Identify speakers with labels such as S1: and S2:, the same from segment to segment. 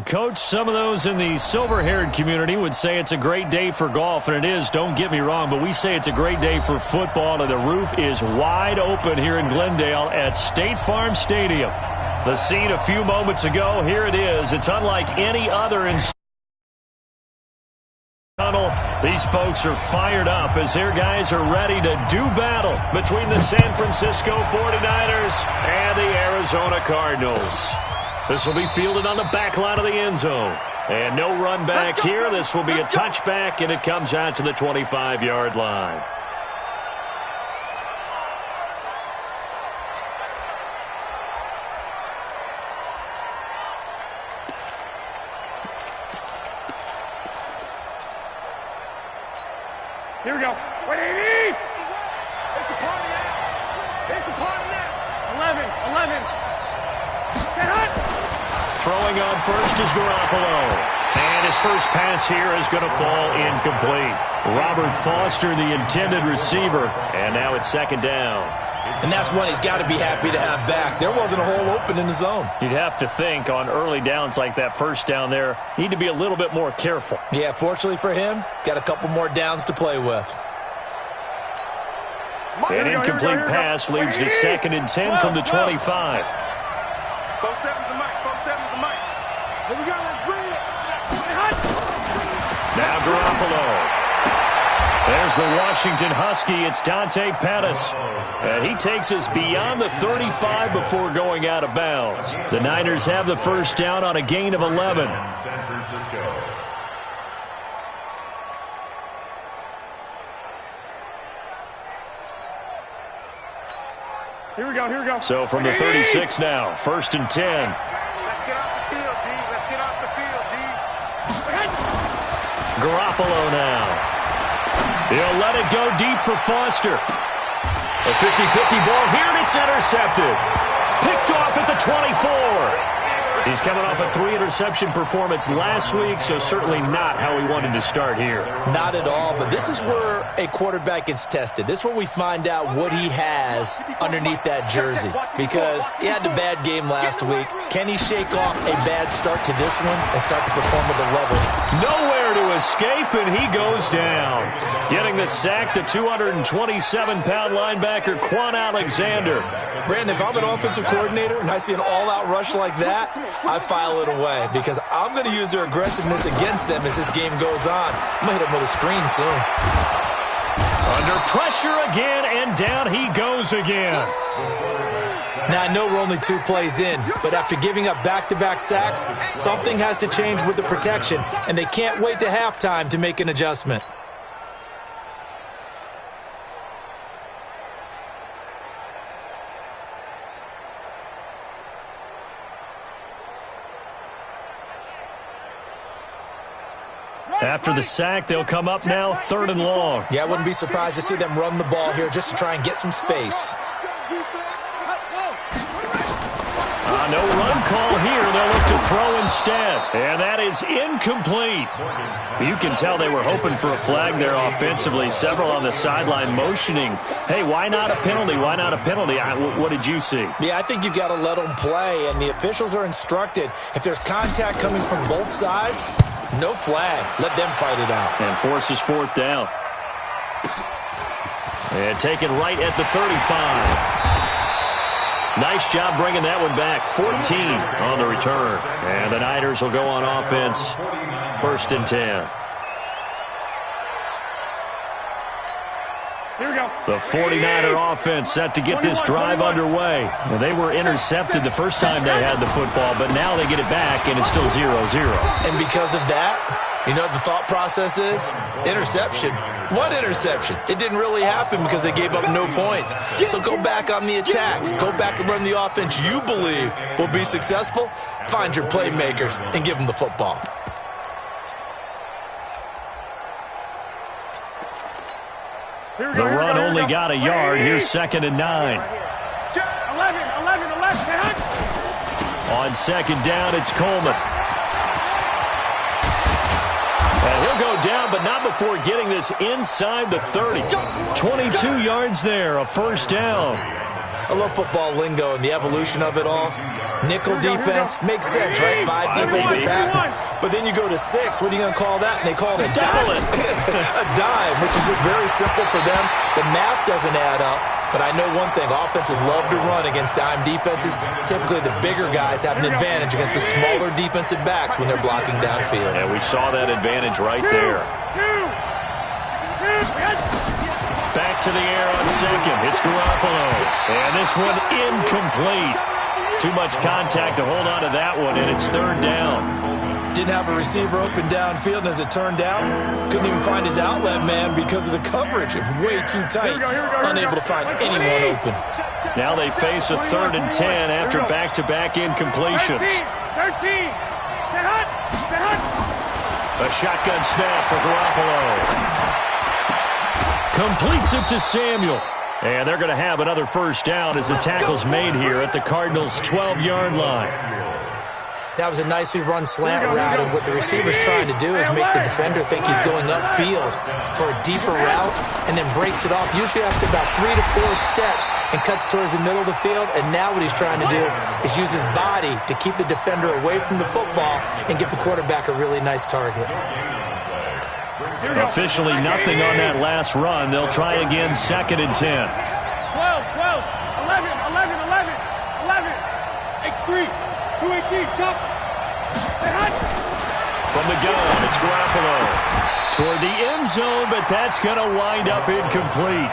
S1: Coach, some of those in the silver-haired community would say it's a great day for golf, and it is, don't get me wrong, but we say it's a great day for football, and the roof is wide open here in Glendale at State Farm Stadium. The scene a few moments ago, here it is. It's unlike any other in tunnel. These folks are fired up as their guys are ready to do battle between the San Francisco 49ers and the Arizona Cardinals. This will be fielded on the back line of the end zone. And no run back here. This will be a touchback, and it comes out to the 25-yard line.
S2: Here we go. Wait! It's a party now. It's a party now. 11. Get hot.
S1: Throwing on first is Garoppolo. And his first pass here is going to fall incomplete. Robert Foster, the intended receiver. And now it's second down.
S3: And that's one he's got to be happy to have back. There wasn't a hole open in the zone.
S1: You'd have to think on early downs like that first down there, need to be a little bit more careful.
S3: Yeah, fortunately for him, got a couple more downs to play with.
S1: An incomplete pass leads to 2nd and 10 from the 25.
S2: Here we go, let's bring it.
S1: Now Garoppolo. There's the Washington Husky. It's Dante Pettis. And he takes us beyond the 35 before going out of bounds. The Niners have the first down on a gain of 11.
S4: San Francisco.
S2: Here we go.
S1: So from the 36 now, 1st and 10.
S2: Let's get off the field, D. Let's get off the field, D.
S1: Garoppolo now. He'll let it go deep for Foster. A 50-50 ball here, and it's intercepted. Picked off at the 24. He's coming off a 3-interception performance last week, so certainly not how he wanted to start here.
S3: Not at all, but this is where a quarterback gets tested. This is where we find out what he has underneath that jersey, because he had a bad game last week. Can he shake off a bad start to this one and start to perform at the level?
S1: Nowhere to escape, and he goes down. Getting the sack, the 227-pound linebacker, Quan Alexander.
S3: Brandon, if I'm an offensive coordinator and I see an all-out rush like that, I file it away because I'm going to use their aggressiveness against them as this game goes on. I'm going to hit them with a screen soon.
S1: Under pressure again, and down he goes again.
S3: Now, I know we're only 2 plays in, but after giving up back-to-back sacks, something has to change with the protection, and they can't wait to halftime to make an adjustment.
S1: After the sack, they'll come up now 3rd and long.
S3: Yeah, I wouldn't be surprised to see them run the ball here just to try and get some space.
S1: No run call here. They'll look to throw instead. And that is incomplete. You can tell they were hoping for a flag there offensively. Several on the sideline motioning, hey, why not a penalty? Why not a penalty? What did you see?
S3: Yeah, I think you've got to let them play, and the officials are instructed. If there's contact coming from both sides, no flag. Let them fight it out.
S1: And forces 4th down. And taken right at the 35. Nice job bringing that one back. 14 on the return. And the Niners will go on offense. 1st and 10.
S2: Here we go.
S1: The 49er offense set to get this drive underway. Well, they were intercepted the first time they had the football, but now they get it back, and it's still 0-0.
S3: And because of that, you know what the thought process is? Interception. What interception? It didn't really happen because they gave up no points. So go back on the attack. Go back and run the offense you believe will be successful. Find your playmakers and give them the football.
S1: The run only got a yard. Here's 2nd and 9.
S2: 11.
S1: On 2nd down, it's Coleman. And he'll go down, but not before getting this inside the 30. 22 yards there, a 1st down.
S3: I love football lingo and the evolution of it all. Nickel defense makes sense, right? 5 defensive backs. But then you go to 6. What are you going to call that? And they call it a dime. A dime, which is just very simple for them. The math doesn't add up. But I know one thing. Offenses love to run against dime defenses. Typically, the bigger guys have an advantage against the smaller defensive backs when they're blocking downfield.
S1: And we saw that advantage right there. Back to the air on second. It's Garoppolo. And this one incomplete. Too much contact to hold on to that one, and it's third down.
S3: Didn't have a receiver open downfield, and as it turned out, couldn't even find his outlet man because of the coverage. It was way too tight. Unable to find anyone open.
S1: Now they face a 3rd and 10 after back-to-back incompletions.
S2: 13.
S1: A shotgun snap for Garoppolo. Completes it to Samuel. And they're going to have another first down as the tackle's made here at the Cardinals' 12-yard line.
S3: That was a nicely run slant route, and what the receiver's trying to do is make the defender think he's going upfield for a deeper route and then breaks it off, usually after about 3 to 4 steps, and cuts towards the middle of the field. And now what he's trying to do is use his body to keep the defender away from the football and give the quarterback a really nice target.
S1: Officially nothing on that last run. They'll try again, 2nd and 10.
S2: 12, 11, 11. X3, 218, jump.
S1: From the gun, it's Garoppolo. Toward the end zone, but that's going to wind up incomplete.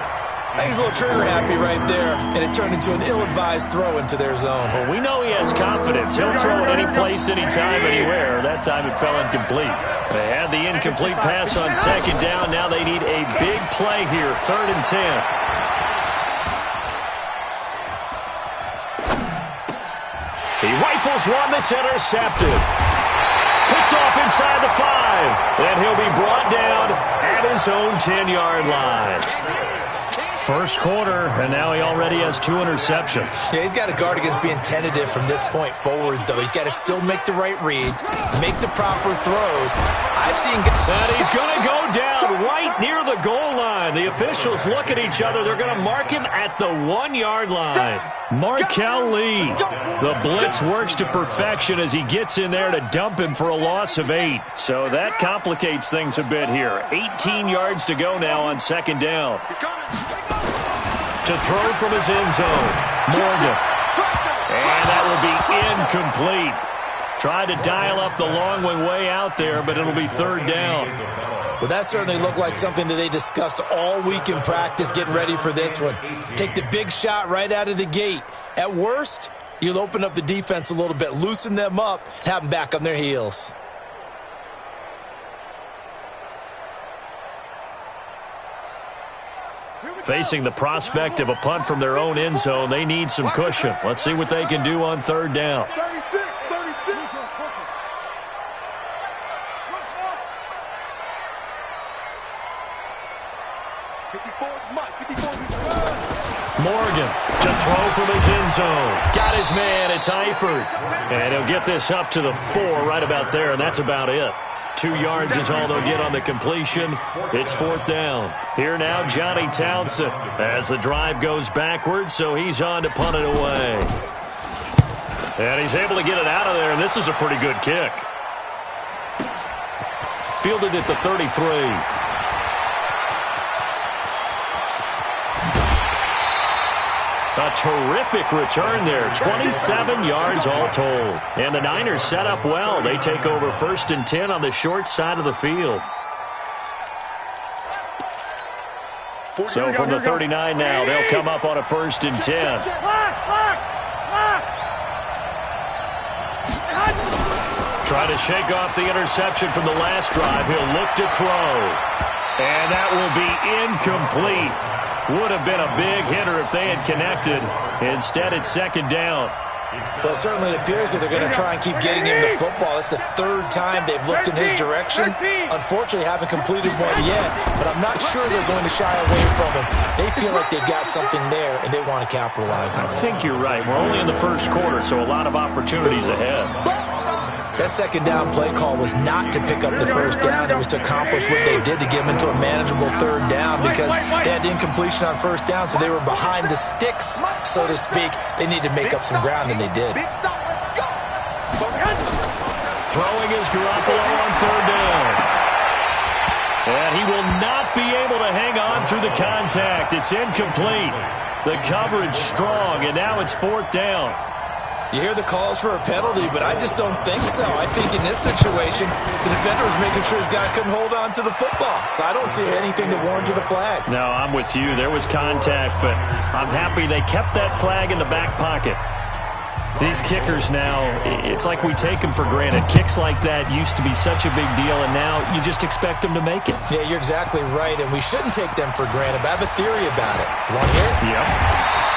S3: He's a little trigger happy right there, and it turned into an ill-advised throw into their zone.
S1: Well, we know he has confidence. He'll throw it any place, anytime, anywhere. That time it fell incomplete. They had the incomplete pass on 2nd down. Now they need a big play here, 3rd and 10. He rifles one that's intercepted. Picked off inside the 5. And he'll be brought down at his own 10-yard line. First quarter, and now he already has 2 interceptions.
S3: Yeah, he's got to guard against being tentative from this point forward, though. He's got to still make the right reads, make the proper throws. I've seen...
S1: And he's going to go down right near the goal line. The officials look at each other. They're going to mark him at the 1-yard line. Markel Lee. The blitz works to perfection as he gets in there to dump him for a loss of 8. So that complicates things a bit here. 18 yards to go now on 2nd down. To throw from his end zone, Morgan. And that will be incomplete. Tried to dial up the long one way out there, but it'll be 3rd down.
S3: Well, that certainly looked like something that they discussed all week in practice getting ready for this one. Take the big shot right out of the gate. At worst, you'll open up the defense a little bit, loosen them up, have them back on their heels.
S1: Facing the prospect of a punt from their own end zone, they need some cushion. Let's see what they can do on 3rd down.
S2: 36.
S1: Morgan to throw from his end zone. Got his man, it's Eifert. And he'll get this up to the 4 right about there, and that's about it. 2 yards is all they'll get on the completion. It's 4th down. Here now, Johnny Townsend as the drive goes backwards, so he's on to punt it away. And he's able to get it out of there, and this is a pretty good kick. Fielded at the 33. A terrific return there. 27 yards all told. And the Niners set up well. They take over 1st and 10 on the short side of the field. So from the 39 now, they'll come up on a 1st and 10. Try to shake off the interception from the last drive. He'll look to throw. And that will be incomplete. Would have been a big hitter if they had connected. Instead, it's 2nd down.
S3: Well, it certainly appears that they're going to try and keep getting him the football. It's the 3rd time they've looked in his direction. Unfortunately, haven't completed one yet, but I'm not sure they're going to shy away from him. They feel like they've got something there, and they want to capitalize on it.
S1: I think you're right. We're only in the first quarter, so a lot of opportunities ahead.
S3: That second down play call was not to pick up the first down. It was to accomplish what they did to get them into a manageable third down because they had incompletion on first down, so they were behind the sticks, so to speak. They needed to make up some ground, and they did.
S1: Throwing is Garoppolo on third down. And he will not be able to hang on through the contact. It's incomplete. The coverage strong, and now it's fourth down.
S3: You hear the calls for a penalty, but I just don't think so. I think in this situation, the defender was making sure his guy couldn't hold on to the football. So I don't see anything that warranted a flag.
S1: No, I'm with you. There was contact, but I'm happy they kept that flag in the back pocket. These kickers now, it's like we take them for granted. Kicks like that used to be such a big deal, and now you just expect them to make it.
S3: Yeah, you're exactly right, and we shouldn't take them for granted, but I have a theory about it. You want to hear it?
S1: Yep.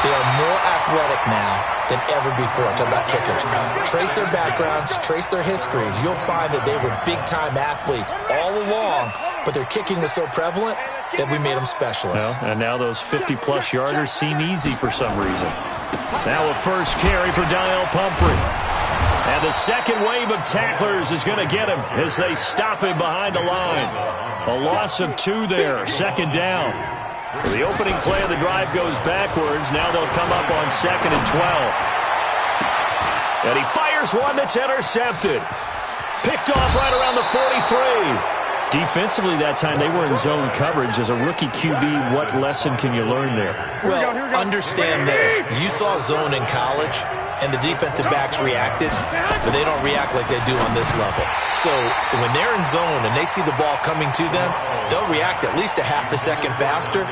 S3: They are more athletic now than ever before. I'm talking about kickers. Trace their backgrounds, trace their histories. You'll find that they were big-time athletes all along, but their kicking was so prevalent that we made them specialists.
S1: Well, and now those 50-plus yarders seem easy for some reason. Now a first carry for Daniel Pumphrey. And the second wave of tacklers is going to get him as they stop him behind the line. A loss of 2 there, second down. The opening play of the drive goes backwards. Now they'll come up on 2nd and 12. And he fires one that's intercepted. Picked off right around the 43. Defensively that time, they were in zone coverage. As a rookie QB, what lesson can you learn there?
S3: Well, understand this. You saw zone in college, and the defensive backs reacted, but they don't react like they do on this level. So when they're in zone and they see the ball coming to them, they'll react at least a half a second faster.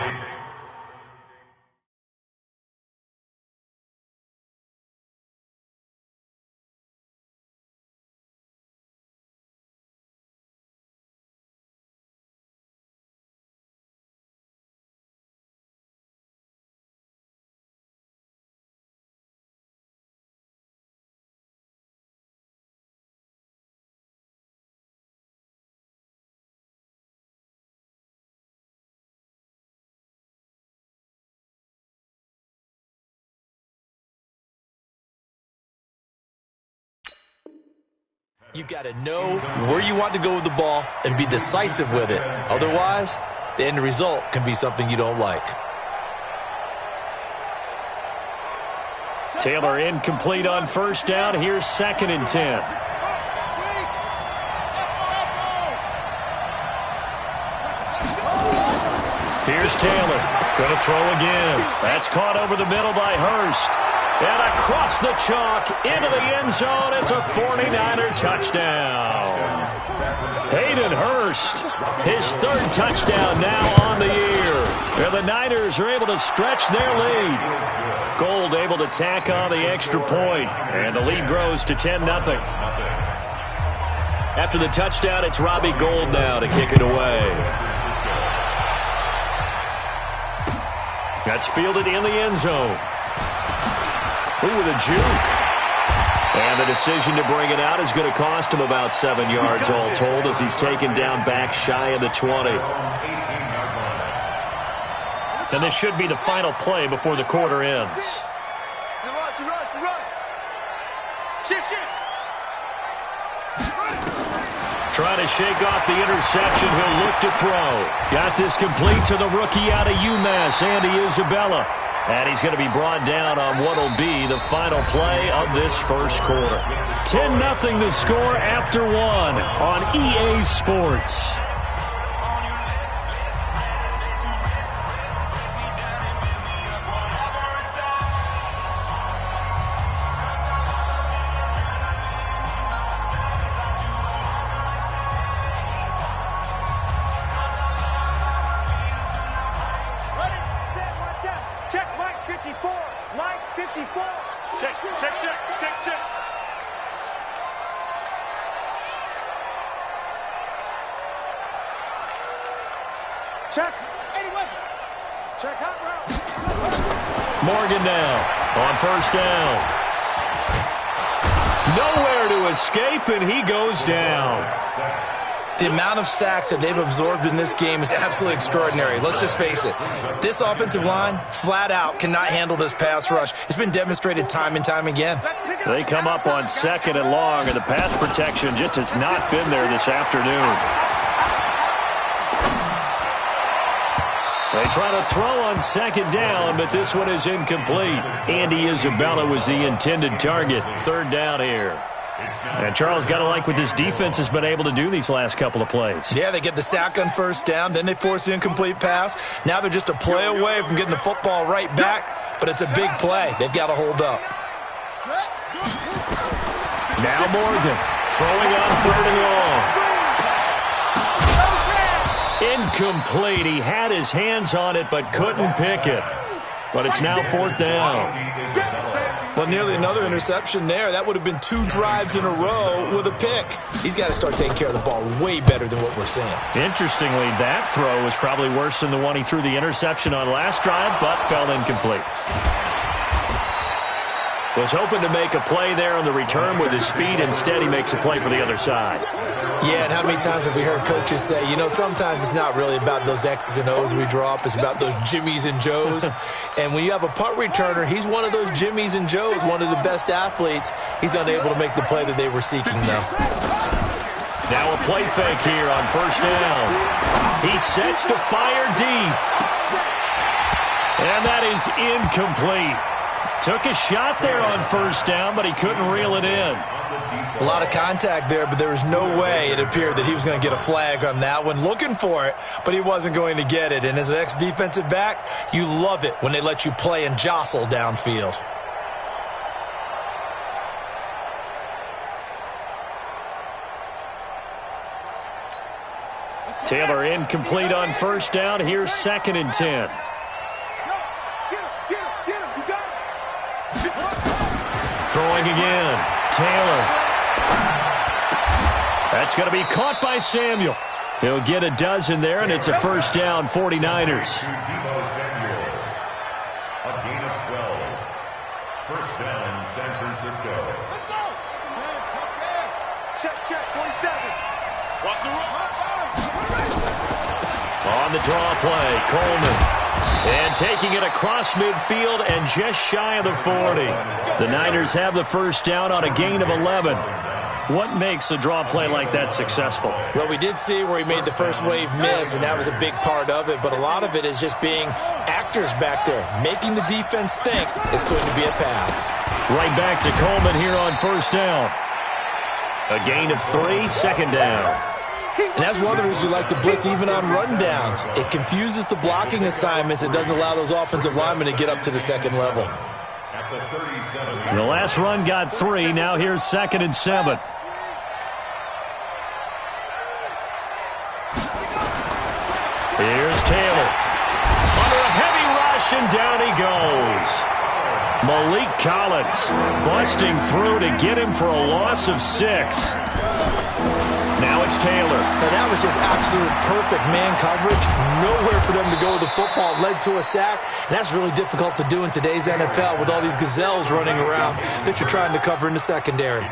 S3: You've got to know where you want to go with the ball and be decisive with it. Otherwise, the end result can be something you don't like.
S1: Taylor incomplete on first down. Here's 2nd and 10. Here's Taylor. Going to throw again. That's caught over the middle by Hurst. And across the chalk into the end zone. It's a 49er touchdown. Hayden Hurst, his 3rd touchdown now on the year. And the Niners are able to stretch their lead. Gold able to tack on the extra point. And the lead grows to 10-0. After the touchdown, it's Robbie Gould now to kick it away. That's fielded in the end zone. Ooh, with a juke. And the decision to bring it out is going to cost him about 7 yards all told as he's taken down back shy of the 20. And this should be the final play before the quarter ends. Trying to shake off the interception. He'll look to throw. Got this complete to the rookie out of UMass, Andy Isabella. And he's going to be brought down on what will be the final play of this first quarter. 10-0 the score after 1 on EA Sports. Morgan now on first down. Nowhere to escape, and he goes down.
S3: The amount of sacks that they've absorbed in this game is absolutely extraordinary. Let's just face it. This offensive line, flat out, cannot handle this pass rush. It's been demonstrated time and time again.
S1: They come up on 2nd and long, and the pass protection just has not been there this afternoon. They try to throw on 2nd down, but this one is incomplete. Andy Isabella was the intended target. 3rd down here. And Charles, got to like what this defense has been able to do these last couple of plays.
S3: Yeah, they get the sack on 1st down, then they force the incomplete pass. Now they're just a play away from getting the football right back, but it's a big play. They've got to hold up.
S1: Now Morgan throwing on 3rd and long. Incomplete. He had his hands on it but couldn't pick it. But it's now 4th down.
S3: Well, nearly another interception there. That would have been 2 drives in a row with a pick. He's got to start taking care of the ball way better than what we're seeing.
S1: Interestingly, that throw was probably worse than the one he threw the interception on last drive, but fell incomplete. Was hoping to make a play there on the return with his speed. Instead, he makes a play for the other side.
S3: Yeah, and how many times have we heard coaches say, you know, sometimes it's not really about those X's and O's we draw up. It's about those Jimmies and Joes. And when you have a punt returner, he's one of those Jimmies and Joes, one of the best athletes. He's unable to make the play that they were seeking, though.
S1: Now a play fake here on 1st down. He sets to fire deep. And that is incomplete. Took a shot there on 1st down, but he couldn't reel it in.
S3: A lot of contact there, but there was no way it appeared that he was going to get a flag on that one. Looking for it, but he wasn't going to get it. And as an ex-defensive back, you love it when they let you play and jostle downfield.
S1: Taylor incomplete on 1st down. Here's 2nd and 10. Throwing again. Taylor. That's going to be caught by Samuel. He'll get a dozen there, and it's a 1st down, 49ers.
S4: A gain of 12. 1st down, San Francisco.
S2: Let's go. Check, 47. Watch the run.
S1: On the draw play, Coleman. And taking it across midfield and just shy of the 40. The Niners have the 1st down on a gain of 11. What makes a draw play like that successful?
S3: Well, we did see where he made the first wave miss, and that was a big part of it. But a lot of it is just being actors back there, making the defense think it's going to be a pass.
S1: Right back to Coleman here on 1st down. A gain of 3, 2nd down.
S3: And that's one of the reasons you like to blitz even on rundowns. It confuses the blocking assignments. It doesn't allow those offensive linemen to get up to the 2nd level.
S1: The last run got 3. Now here's 2nd and 7. Here's Taylor. Under a heavy rush, and down he goes. Malik Collins busting through to get him for a loss of 6. Now it's Taylor.
S3: Now that was just absolute perfect man coverage. Nowhere for them to go with the football. Led to a sack. And that's really difficult to do in today's NFL with all these gazelles running around that you're trying to cover in the secondary.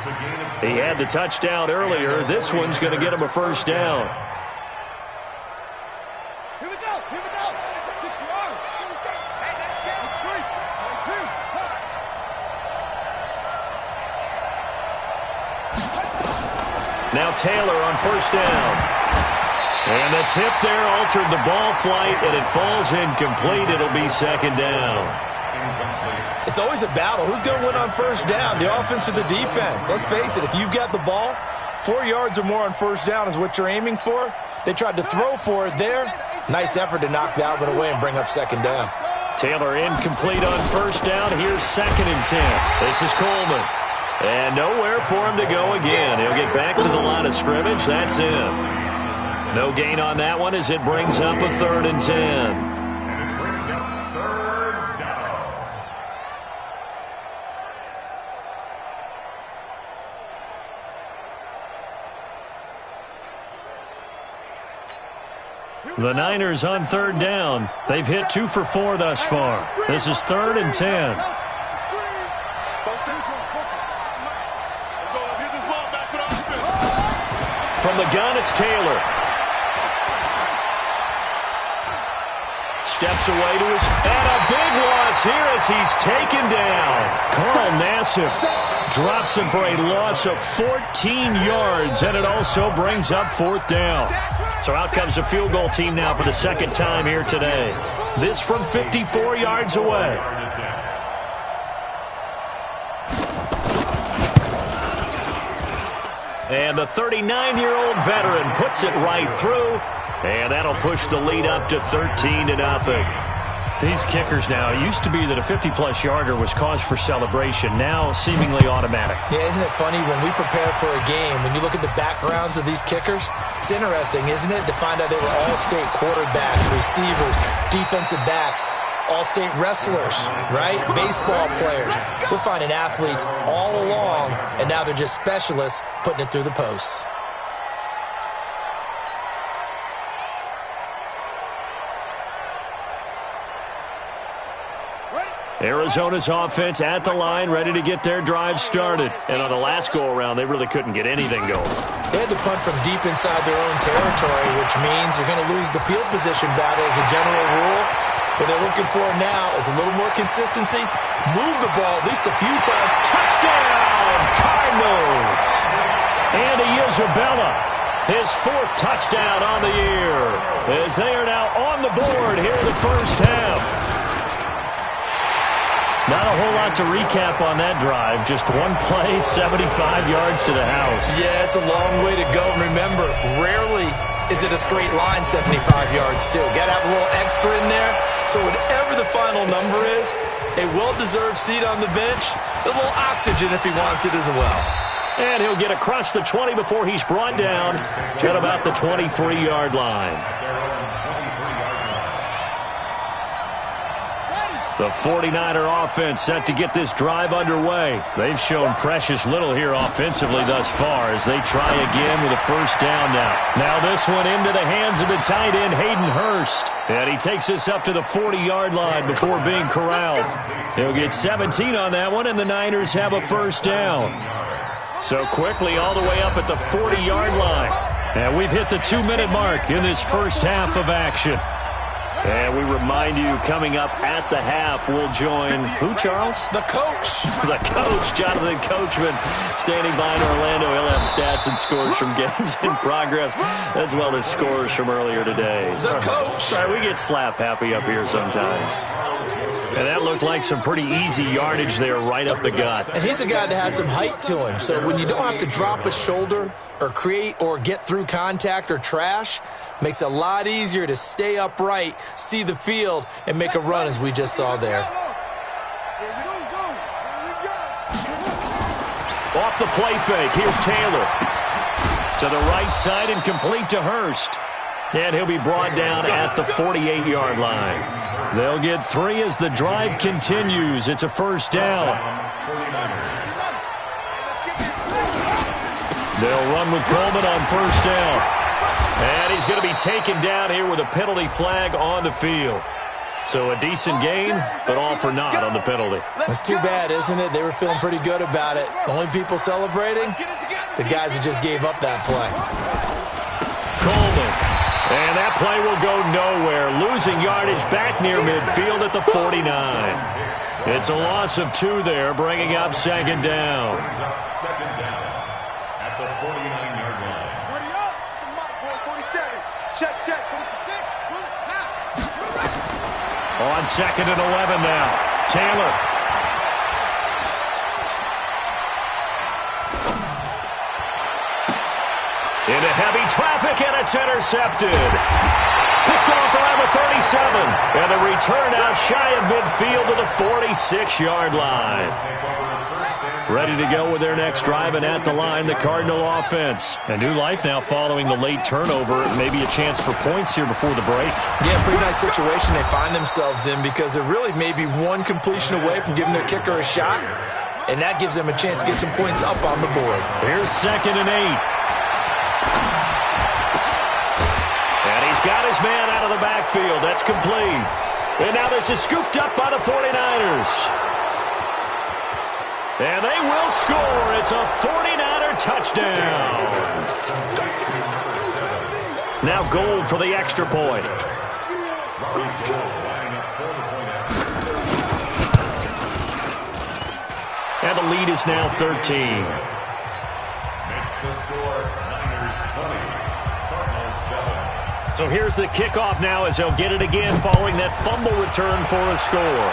S1: He had the touchdown earlier. This one's going to get him a 1st down.
S2: Here we go. 6 yards. Hey, that's it. 3.
S1: Now Taylor on 1st down. And the tip there altered the ball flight, and it falls incomplete. It'll be 2nd down.
S3: It's always a battle. Who's going to win on 1st down, the offense or the defense? Let's face it, if you've got the ball, 4 yards or more on 1st down is what you're aiming for. They tried to throw for it there. Nice effort to knock that one away and bring up 2nd down.
S1: Taylor incomplete on 1st down. Here's 2nd and 10. This is Coleman. And nowhere for him to go again. He'll get back to the line of scrimmage. That's it. No gain on that one as it brings up a 3rd and 10. The Niners on 3rd down. They've hit 2 for 4 thus far. This is 3rd and 10. from the gun, it's Taylor. Steps away to his, and a big loss here as he's taken down. Carl Nassib drops him for a loss of 14 yards, and it also brings up 4th down. So out comes the field goal team now for the second time here today. This from 54 yards away. And the 39-year-old veteran puts it right through, and that'll push the lead up to 13-0. These kickers now, it used to be that a 50-plus yarder was cause for celebration, now seemingly automatic.
S3: Yeah, isn't it funny when we prepare for a game, when you look at the backgrounds of these kickers, it's interesting, isn't it, to find out they were all-state quarterbacks, receivers, defensive backs, all-state wrestlers, right? Baseball players. We're finding athletes all along, and now they're just specialists putting it through the posts.
S1: Arizona's offense at the line, ready to get their drive started. And on the last go-around, they really couldn't get anything going.
S3: They had to punt from deep inside their own territory, which means you're going to lose the field position battle as a general rule. What they're looking for now is a little more consistency. Move the ball at least a few times.
S1: Touchdown, Cardinals! Andy Isabella, his 4th touchdown on the year, as they are now on the board here in the first half. Not a whole lot to recap on that drive. Just one play, 75 yards to the house.
S3: Yeah, it's a long way to go. And remember, rarely is it a straight line 75 yards, too. Got to have a little extra in there. So whatever the final number is, a well-deserved seat on the bench, a little oxygen if he wants it as well.
S1: And he'll get across the 20 before he's brought down at about the 23-yard line. The 49er offense set to get this drive underway. They've shown precious little here offensively thus far as they try again with a first down now. Now this one into the hands of the tight end, Hayden Hurst. And he takes us up to the 40-yard line before being corralled. He'll get 17 on that one, and the Niners have a first down. So quickly all the way up at the 40-yard line. And we've hit the 2-minute mark in this first half of action. And we remind you, coming up at the half, we'll join who, Charles?
S3: The coach.
S1: The coach, Jonathan Coachman, standing by in Orlando. He'll have stats and scores from games in progress, as well as scores from earlier today.
S3: The coach.
S1: Sorry, we get slap happy up here sometimes. And that looked like some pretty easy yardage there right up the gut.
S3: And he's a guy that has some height to him. So when you don't have to drop a shoulder or create or get through contact or trash, makes it a lot easier to stay upright, see the field, and make a run as we just saw there.
S1: Off the play fake, here's Taylor. To the right side and complete to Hurst. And he'll be brought down at the 48-yard line. They'll get 3 as the drive continues. It's a first down. They'll run with Coleman on first down. And he's going to be taken down here with a penalty flag on the field. So a decent gain, but all for naught on the penalty.
S3: That's too bad, isn't it? They were feeling pretty good about it. The only people celebrating, the guys who just gave up that play.
S1: Coleman. And that play will go nowhere. Losing yardage back near midfield at the 49. It's a loss of 2 there, bringing up second down.
S4: Second down at the 49-yard line.
S2: 47. Check.
S1: On second and 11 now. Taylor. Into heavy traffic, and it's intercepted. Picked off around the 37. And the return out shy of midfield to the 46-yard line. Ready to go with their next drive, and at the line, the Cardinal offense. A new life now following the late turnover. Maybe a chance for points here before the break.
S3: Yeah, pretty nice situation they find themselves in because they're really maybe one completion away from giving their kicker a shot, and that gives them a chance to get some points up on the board.
S1: Here's second and 8. And he's got his man out of the backfield. That's complete. And now this is scooped up by the 49ers. And they will score. It's a 49er touchdown. Now Gold for the extra point. And the lead is now 13.
S4: Makes the score Niners 20, Cardinals 7.
S1: So here's the kickoff now as they'll get it again following that fumble return for a score.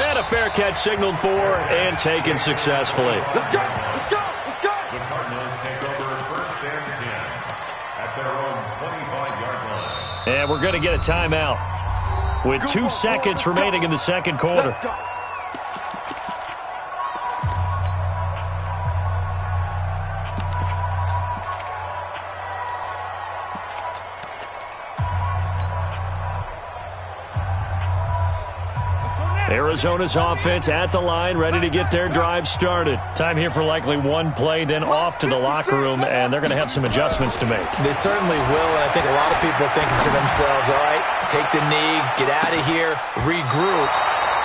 S1: And a fair catch signaled for and taken successfully.
S2: Let's go! Let's go! Let's go!
S4: The Cardinals take over first and 10 at their own 25-yard line.
S1: And we're going to get a timeout with 2 seconds remaining in the second quarter.
S2: Let's go!
S1: Arizona's offense at the line, ready to get their drive started. Time here for likely one play, then off to the locker room, and they're going to have some adjustments to make.
S3: They certainly will, and I think a lot of people are thinking to themselves, all right, take the knee, get out of here, regroup.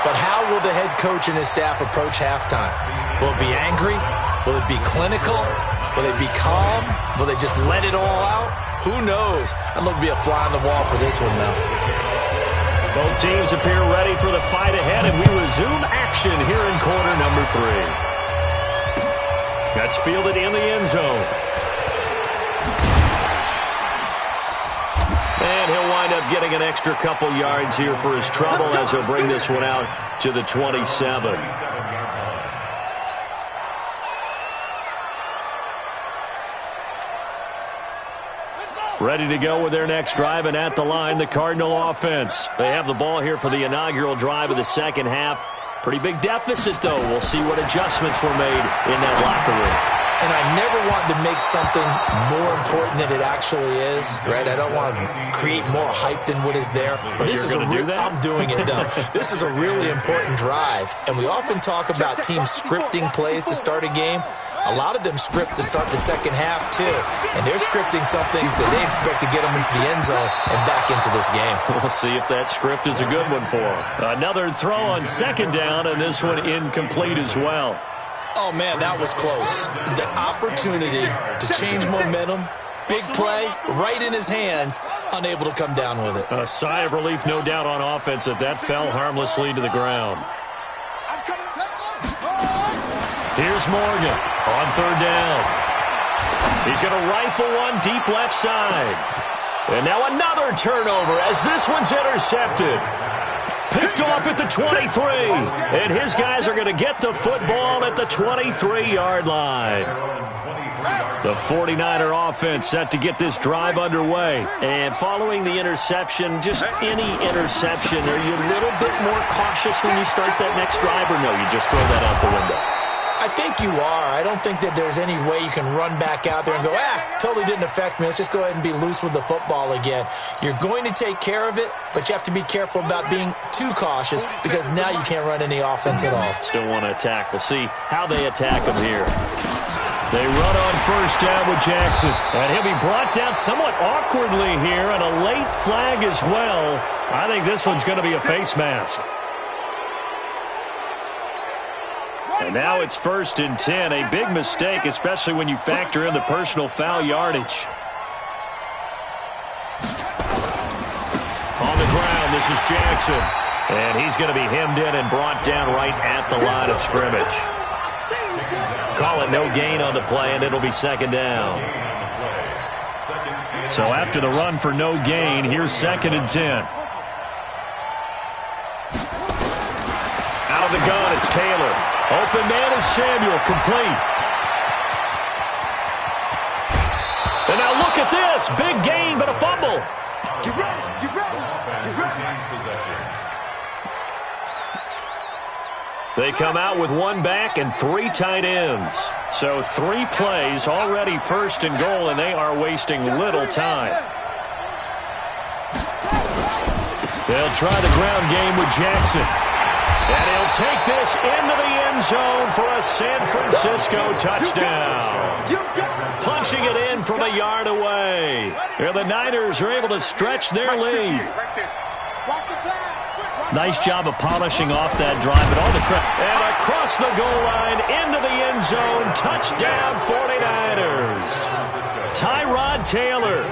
S3: But how will the head coach and his staff approach halftime? Will it be angry? Will it be clinical? Will they be calm? Will they just let it all out? Who knows? I'd love to be a fly on the wall for this one, though.
S1: Both teams appear ready for the fight ahead, and we resume action here in quarter number 3. That's fielded in the end zone. And he'll wind up getting an extra couple yards here for his trouble as he'll bring this one out to the 27. Ready to go with their next drive, and at the line, the Cardinal offense. They have the ball here for the inaugural drive of the second half. Pretty big deficit, though. We'll see what adjustments were made in that locker room.
S3: And I never want to make something more important than it actually is, right? I don't want to create more hype than what is there.
S1: But this is
S3: I'm doing it, though. This is a really important drive, and we often talk about teams scripting plays to start a game. A lot of them script to start the second half, too. And they're scripting something that they expect to get them into the end zone and back into this game.
S1: We'll see if that script is a good one for them. Another throw on second down, and this one incomplete as well.
S3: Oh, man, that was close. The opportunity to change momentum, big play, right in his hands, unable to come down with it.
S1: A sigh of relief, no doubt, on offense that fell harmlessly to the ground. Here's Morgan on third down. He's going to rifle one deep left side. And now another turnover as this one's intercepted. Picked off at the 23. And his guys are going to get the football at the 23-yard line. The 49er offense set to get this drive underway. And following the interception, just any interception, are you a little bit more cautious when you start that next drive, or no, you just throw that out the window?
S3: I think you are. I don't think that there's any way you can run back out there and go, totally didn't affect me. Let's just go ahead and be loose with the football again. You're going to take care of it, but you have to be careful about being too cautious because now you can't run any offense at all.
S1: Still want to attack. We'll see how they attack him here. They run on first down with Jackson. And he'll be brought down somewhat awkwardly here, and a late flag as well. I think this one's going to be a face mask. And now it's 1st and 10. A big mistake, especially when you factor in the personal foul yardage. On the ground, this is Jackson. And he's going to be hemmed in and brought down right at the line of scrimmage. Call it no gain on the play, and it'll be second down. So after the run for no gain, here's 2nd and 10. Out of the gun, it's Taylor. Open man is Samuel, complete. And now look at this. Big gain, but a fumble.
S2: Get ready, get ready, get ready.
S1: They come out with one back and 3 tight ends. So 3 plays, already 1st and goal, and they are wasting little time. They'll try the ground game with Jackson. And he'll take this into the end zone for a San Francisco touchdown. Punching it in from a yard away. Here the Niners are able to stretch their lead. Nice job of polishing off that drive, but all the credit. And across the goal line, into the end zone, touchdown 49ers. Taylor.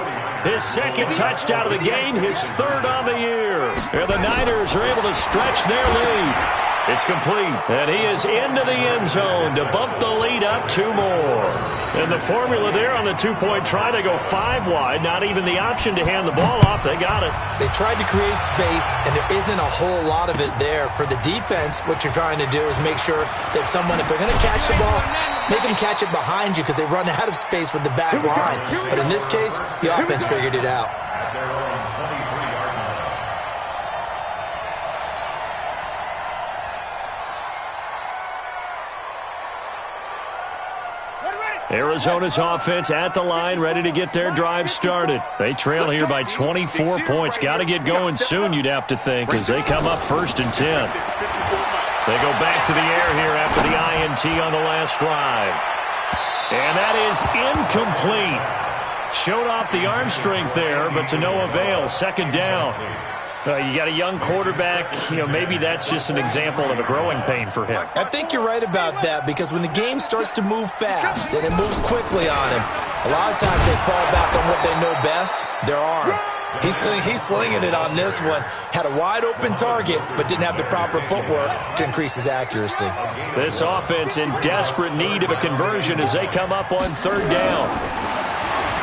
S1: His second touchdown of the game, his third on the year. And the Niners are able to stretch their lead. It's complete, and he is into the end zone to bump the lead up 2 more. And the formula there on the two-point try, they go 5 wide, not even the option to hand the ball off. They got it.
S3: They tried to create space, and there isn't a whole lot of it there. For the defense, what you're trying to do is make sure that if they're going to catch the ball, make them catch it behind you because they run out of space with the back line. But in this case, the offense figured it out.
S1: Arizona's offense at the line, ready to get their drive started. They trail here by 24 points. Got to get going soon, you'd have to think, as they come up 1st and 10. They go back to the air here after the INT on the last drive. And that is incomplete. Showed off the arm strength there, but to no avail. 2nd down. You got a young quarterback, maybe that's just an example of a growing pain for him.
S3: I think you're right about that because when the game starts to move fast and it moves quickly on him, a lot of times they fall back on what they know best, their arm. He's slinging it on this one. Had a wide open target, but didn't have the proper footwork to increase his accuracy.
S1: This offense in desperate need of a conversion as they come up on 3rd down.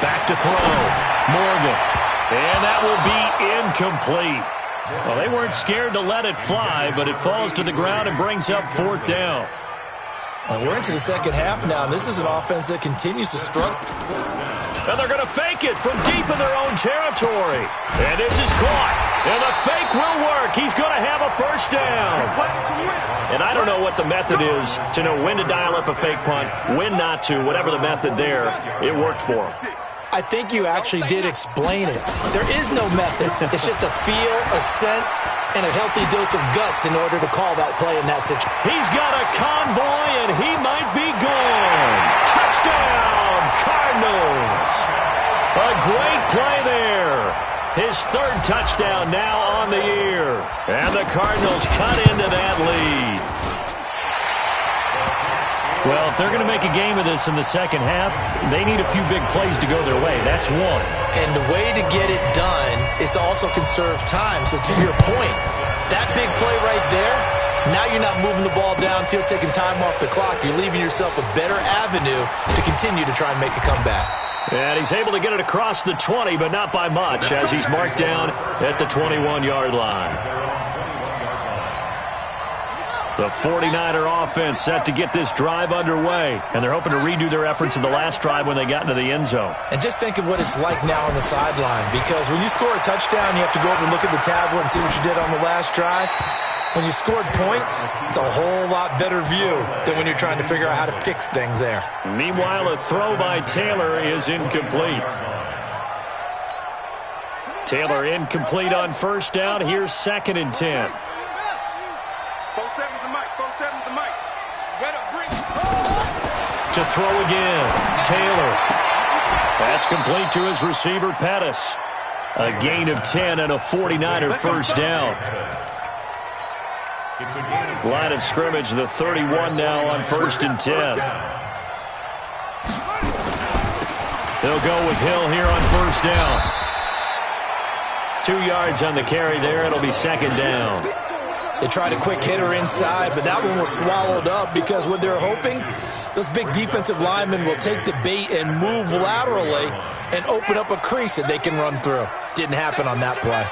S1: Back to throw. Morgan. And that will be incomplete. Well, they weren't scared to let it fly, but it falls to the ground and brings up 4th down.
S3: We're into the 2nd half now. This is an offense that continues to struggle.
S1: And they're going to fake it from deep in their own territory. And this is caught. And the fake will work. He's going to have a 1st down. And I don't know what the method is to know when to dial up a fake punt, when not to, whatever the method there, it worked for him.
S3: I think you actually did explain it. There is no method. It's just a feel, a sense, and a healthy dose of guts in order to call that play in that situation.
S1: He's got a convoy, and he might be gone. Touchdown, Cardinals. A great play there. His 3rd touchdown now on the year. And the Cardinals cut into that lead. Well, if they're going to make a game of this in the 2nd half, they need a few big plays to go their way. That's one.
S3: And the way to get it done is to also conserve time. So to your point, that big play right there, now you're not moving the ball downfield, taking time off the clock. You're leaving yourself a better avenue to continue to try and make a comeback.
S1: And he's able to get it across the 20, but not by much, as he's marked down at the 21-yard line. The 49er offense set to get this drive underway, and they're hoping to redo their efforts in the last drive when they got into the end zone.
S3: And just think of what it's like now on the sideline, because when you score a touchdown, you have to go over and look at the tablet and see what you did on the last drive. When you scored points, it's a whole lot better view than when you're trying to figure out how to fix things there.
S1: Meanwhile, a throw by Taylor is incomplete. Taylor incomplete on 1st down. Here's 2nd and 10. To throw again, Taylor. That's complete to his receiver, Pettis. A gain of 10 and a 49er 1st down. Line of scrimmage, the 31 now on 1st and 10. They'll go with Hill here on 1st down. 2 yards on the carry there. It'll be 2nd down.
S3: They tried a quick hitter inside, but that one was swallowed up because what they're hoping, those big defensive linemen will take the bait and move laterally and open up a crease that they can run through. Didn't happen on that play.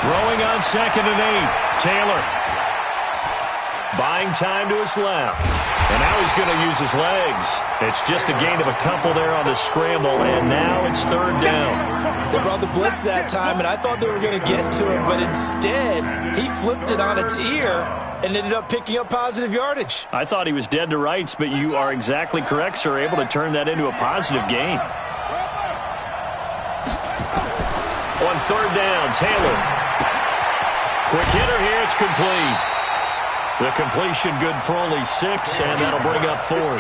S1: Throwing on 2nd and 8. Taylor. Buying time to his left. And now he's going to use his legs. It's just a gain of a couple there on the scramble, and now it's 3rd down.
S3: They brought the blitz that time, and I thought they were going to get to him, but instead, he flipped it on its ear and ended up picking up positive yardage.
S1: I thought he was dead to rights, but you are exactly correct, sir, able to turn that into a positive gain. On 3rd down, Taylor. Quick hitter here, it's complete. The completion good for only 6, and that'll bring up 4th.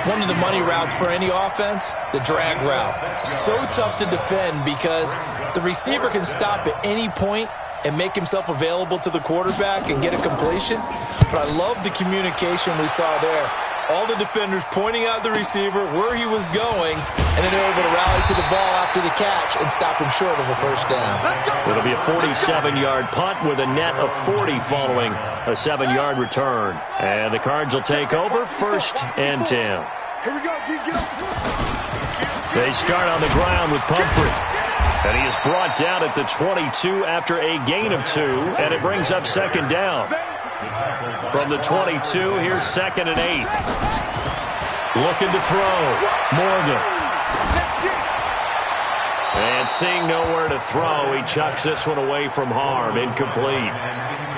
S3: One of the money routes for any offense, the drag route. So tough to defend because the receiver can stop at any point and make himself available to the quarterback and get a completion. But I love the communication we saw there. All the defenders pointing out the receiver, where he was going, and then they were able to rally to the ball after the catch and stop him short of a first down.
S1: It'll be a 47-yard punt with a net of 40 following a 7-yard return. And the Cards will take over 1st and 10.
S2: Here we go, D. Get off the foot.
S1: They start on the ground with Pumphrey. And he is brought down at the 22 after a gain of 2, and it brings up 2nd down. From the 22, here's 2nd and 8. Looking to throw. Morgan. And seeing nowhere to throw, he chucks this one away from harm. Incomplete.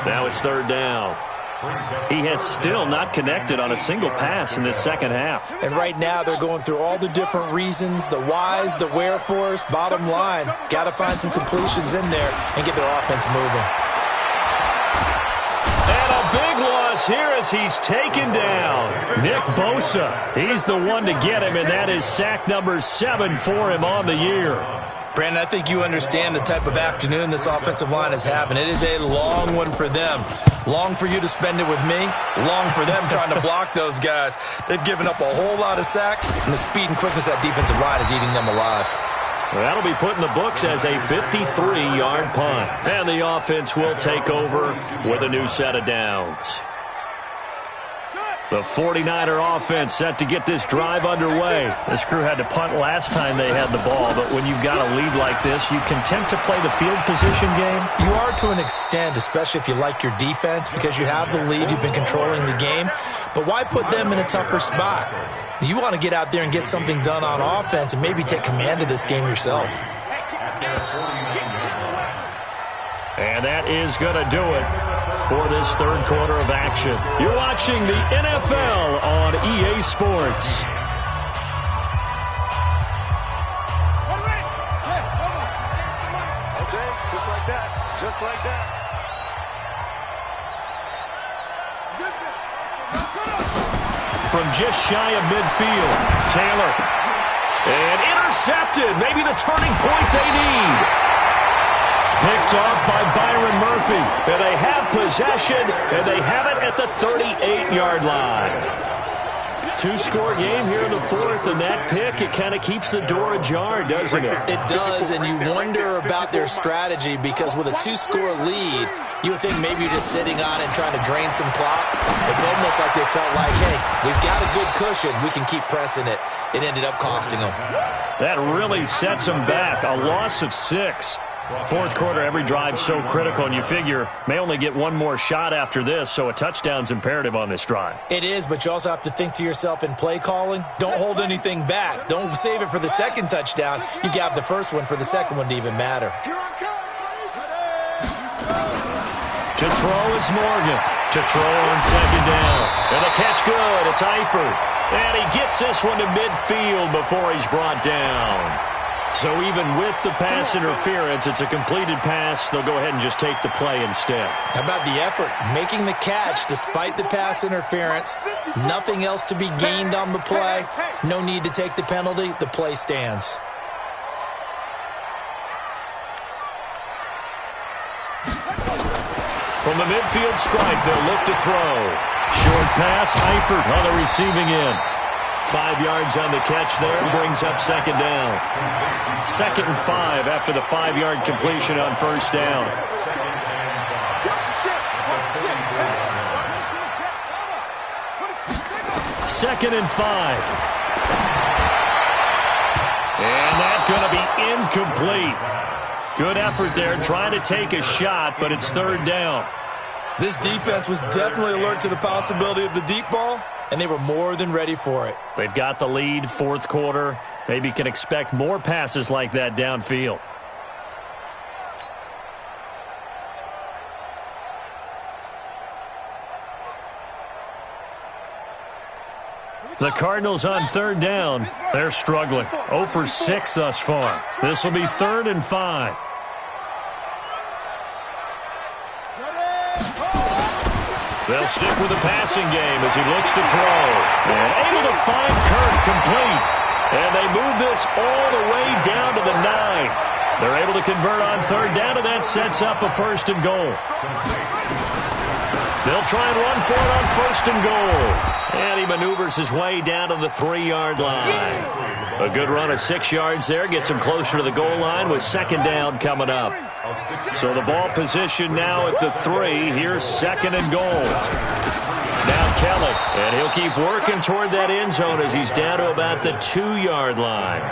S1: Now it's 3rd down. He has still not connected on a single pass in this second half.
S3: And right now they're going through all the different reasons, the whys, the wherefores. Bottom line, got to find some completions in there and get their offense moving.
S1: And a big loss here as he's taken down. Nick Bosa, he's the one to get him, and that is sack number 7 for him on the year.
S3: Brandon, I think you understand the type of afternoon this offensive line is having. It is a long one for them. Long for you to spend it with me. Long for them trying to block those guys. They've given up a whole lot of sacks, and the speed and quickness of that defensive line is eating them alive.
S1: Well, that'll be put in the books as a 53-yard punt. And the offense will take over with a new set of downs. The 49er offense set to get this drive underway. This crew had to punt last time they had the ball, but when you've got a lead like this, you content to play the field position game?
S3: You are to an extent, especially if you like your defense, because you have the lead, you've been controlling the game. But why put them in a tougher spot? You want to get out there and get something done on offense and maybe take command of this game yourself.
S1: And that is going to do it for this third quarter of action. You're watching the NFL on EA Sports.
S2: Okay, just like that. Just like that.
S1: From just shy of midfield, Taylor. And intercepted. Maybe the turning point they need. Picked off by Byron Murphy. And they have possession, and they have it at the 38-yard line. Two-score game here in the fourth, and that pick, it kind of keeps the door ajar, doesn't it?
S3: It does, and you wonder about their strategy because with a two-score lead, you would think maybe you're just sitting on it and trying to drain some clock. It's almost like they felt like, hey, we've got a good cushion. We can keep pressing it. It ended up costing them.
S1: That really sets them back. A loss of 6. Fourth quarter, every drive so critical, and you figure may only get one more shot after this, so a touchdown's imperative on this drive.
S3: It is, but you also have to think to yourself in play calling, don't hold anything back. Don't save it for the second touchdown. You got the first one for the second one to even matter.
S1: To throw is Morgan. To throw on second down. And the catch good. It's Eifert. And he gets this one to midfield before he's brought down. So even with the pass interference, it's a completed pass. They'll go ahead and just take the play instead.
S3: How about the effort? Making the catch despite the pass interference. Nothing else to be gained on the play. No need to take the penalty. The play stands.
S1: From the midfield stripe, they'll look to throw. Short pass, Eifert on the receiving end. 5 yards on the catch there, brings up second down. 2nd and 5 after the 5-yard completion on first down. Second and 5. And that's going to be incomplete. Good effort there, trying to take a shot, but it's third down.
S3: This defense was definitely alert to the possibility of the deep ball, and they were more than ready for it.
S1: They've got the lead, fourth quarter. Maybe can expect more passes like that downfield. The Cardinals on third down. They're struggling. 0 for 6 thus far. This will be 3rd and 5. They'll stick with the passing game as he looks to throw. And able to find Kirk complete. And they move this all the way down to the 9. They're able to convert on third down, and that sets up a first and goal. They'll try and run for it on first and goal. And he maneuvers his way down to the 3-yard line. A good run of 6 yards there gets him closer to the goal line with second down coming up. So the ball position now at the 3. Here's second and goal. Now Kelly, and he'll keep working toward that end zone as he's down to about the 2-yard line.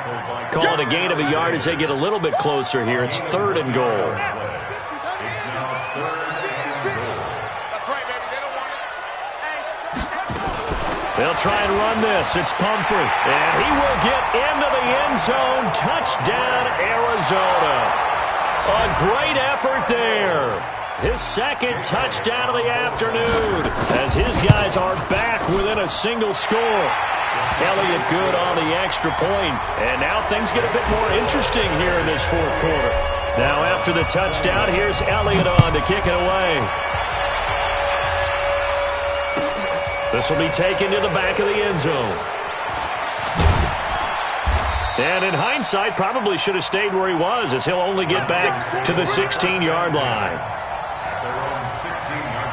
S1: Call it a gain of a yard as they get a little bit closer here. It's third and goal. They'll try and run this. It's Pumphrey. And he will get into the end zone. Touchdown, Arizona. A great effort there. His second touchdown of the afternoon as his guys are back within a single score. Elliott good on the extra point. And now things get a bit more interesting here in this fourth quarter. Now after the touchdown, here's Elliott on to kick it away. This will be taken to the back of the end zone. And in hindsight, probably should have stayed where he was as he'll only get back to the 16-yard line.
S4: At their own 16-yard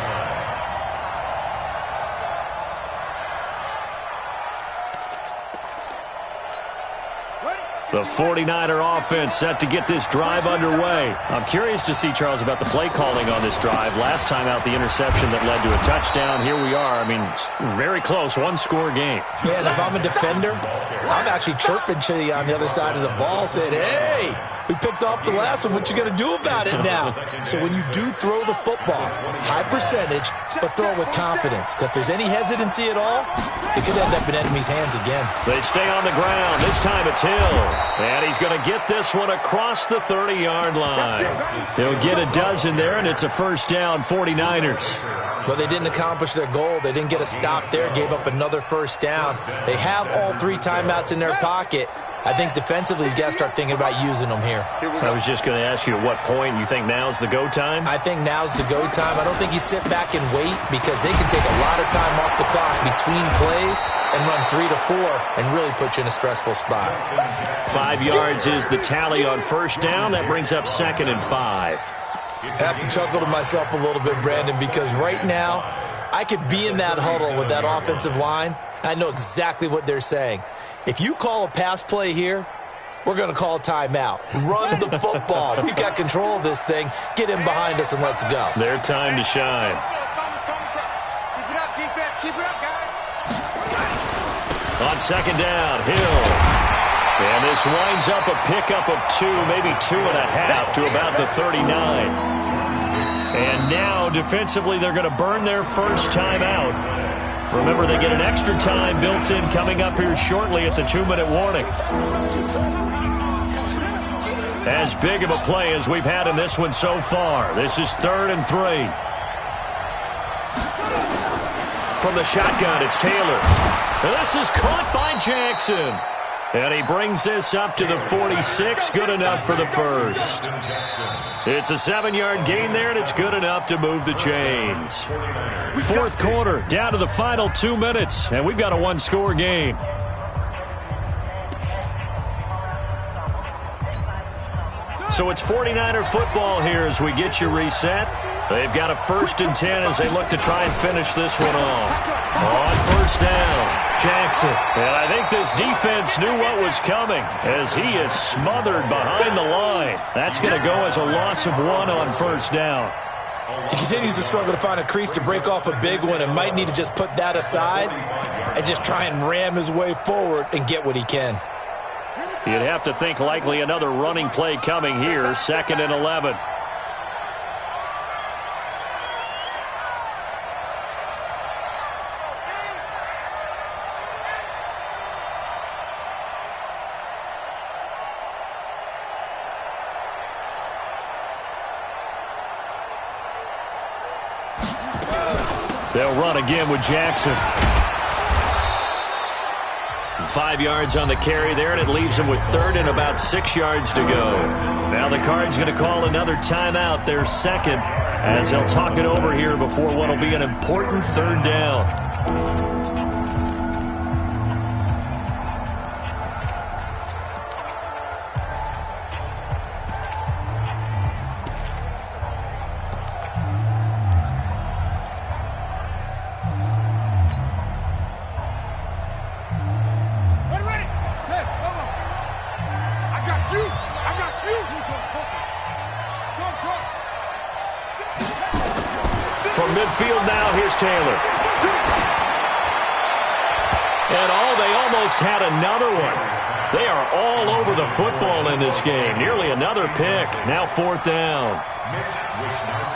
S1: The 49er offense set to get this drive underway. I'm curious to see, Charles, about the play calling on this drive. Last time out, the interception that led to a touchdown. Here we are. I mean, very close, one-score game.
S3: Yeah, and if I'm a defender, I'm actually chirping to you on the other side of the ball, saying, hey, we picked off the last one. What you going to do about it now? So when you do throw the football, high percentage, but throw it with confidence. Because if there's any hesitancy at all, it could end up in enemy's hands again.
S1: They stay on the ground. This time it's Hill. And he's going to get this one across the 30-yard line. He'll get a dozen there, and it's a first down, 49ers.
S3: Well, they didn't accomplish their goal. They didn't get a stop there, gave up another first down. They have all 3 timeouts in their pocket. I think defensively, you got to start thinking about using them here.
S1: I was just going to ask you at what point you think now's the go time?
S3: I think now's the go time. I don't think you sit back and wait because they can take a lot of time off the clock between plays and run 3 to 4 and really put you in a stressful spot.
S1: 5 yards is the tally on first down. That brings up second and 5.
S3: I have to chuckle to myself a little bit, Brandon, because right now I could be in that huddle with that offensive line. I know exactly what they're saying. If you call a pass play here, we're going to call a timeout. Run the football. We've got control of this thing. Get in behind us and let's go.
S1: Their time to shine.
S2: Keep it up, defense. Keep it up, guys.
S1: On second down, Hill. And this winds up a pickup of 2, maybe 2.5 to about the 39. And now, defensively, they're going to burn their first timeout. Remember, they get an extra time built in coming up here shortly at the 2-minute warning. As big of a play as we've had in this one so far. This is 3rd and 3. From the shotgun, it's Taylor. And this is caught by Jackson. And he brings this up to the 46. Good enough for the first. It's a 7-yard gain there, and it's good enough to move the chains. Fourth quarter, down to the final 2 minutes, and we've got a one-score game. So it's 49er football here as we get you reset. They've got a 1st and 10 as they look to try and finish this one off. On first down, Jackson. And I think this defense knew what was coming as he is smothered behind the line. That's going to go as a loss of 1 on first down.
S3: He continues to struggle to find a crease to break off a big one and might need to just put that aside and just try and ram his way forward and get what he can.
S1: You'd have to think likely another running play coming here, 2nd and 11. They'll run again with Jackson. 5 yards on the carry there, and it leaves them with 3rd and about 6 yards to go. Now the Cards going to call another timeout, their 2nd, as they'll talk it over here before what will be an important 3rd down. From midfield now, here's Taylor. And they almost had another one. They are all over the football in this game. Nearly another pick. Now 4th down.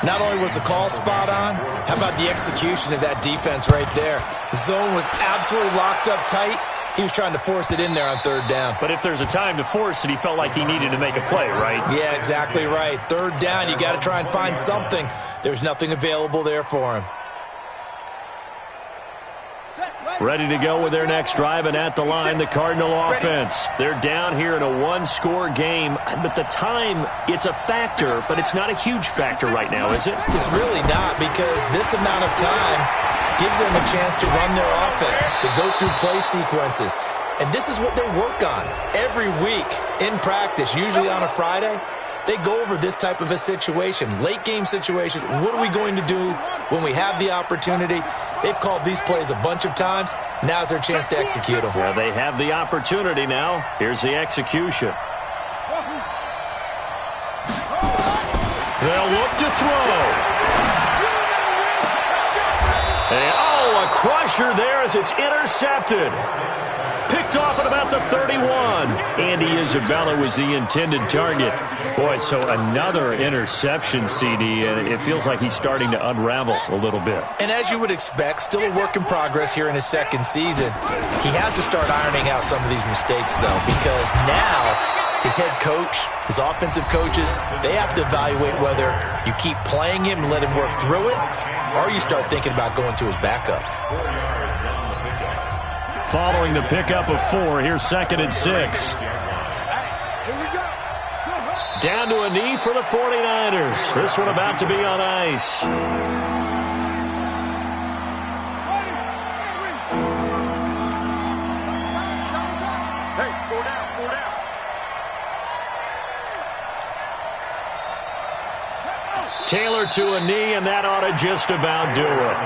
S3: Not only was the call spot on, how about the execution of that defense right there? The zone was absolutely locked up tight. He was trying to force it in there on 3rd down.
S1: But if there's a time to force it, he felt like he needed to make a play, right?
S3: Yeah, exactly right. 3rd down, you got to try and find something. There's nothing available there for him.
S1: Ready to go with their next drive, and at the line, the Cardinal offense. They're down here in a one-score game, but the time, it's a factor, but it's not a huge factor right now, is it?
S3: It's really not, because this amount of time gives them a chance to run their offense, to go through play sequences. And this is what they work on every week in practice, usually on a Friday. They go over this type of a situation, late game situation. What are we going to do when we have the opportunity? They've called these plays a bunch of times. Now's their chance to execute them.
S1: Well, they have the opportunity now. Here's the execution. They'll look to throw. And, a crusher there as it's intercepted. Picked off at about the 31. Andy Isabella was the intended target. Boy, so another interception, CD, and it feels like he's starting to unravel a little bit.
S3: And as you would expect, still a work in progress here in his 2nd season. He has to start ironing out some of these mistakes, though, because now his head coach, his offensive coaches, they have to evaluate whether you keep playing him and let him work through it, or you start thinking about going to his backup.
S1: Following the pickup of 4, here's 2nd and 6. Down to a knee for the 49ers. This one about to be on ice.
S2: Hey, 4 down, 4 down.
S1: Taylor to a knee, and that ought to just about do it.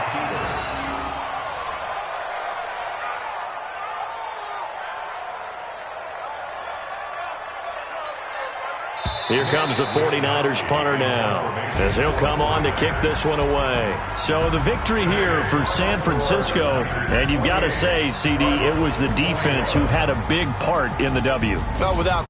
S1: Here comes the 49ers punter now, as he'll come on to kick this one away. So the victory here for San Francisco, and you've got to say, CD, it was the defense who had a big part in the W.
S3: Well, without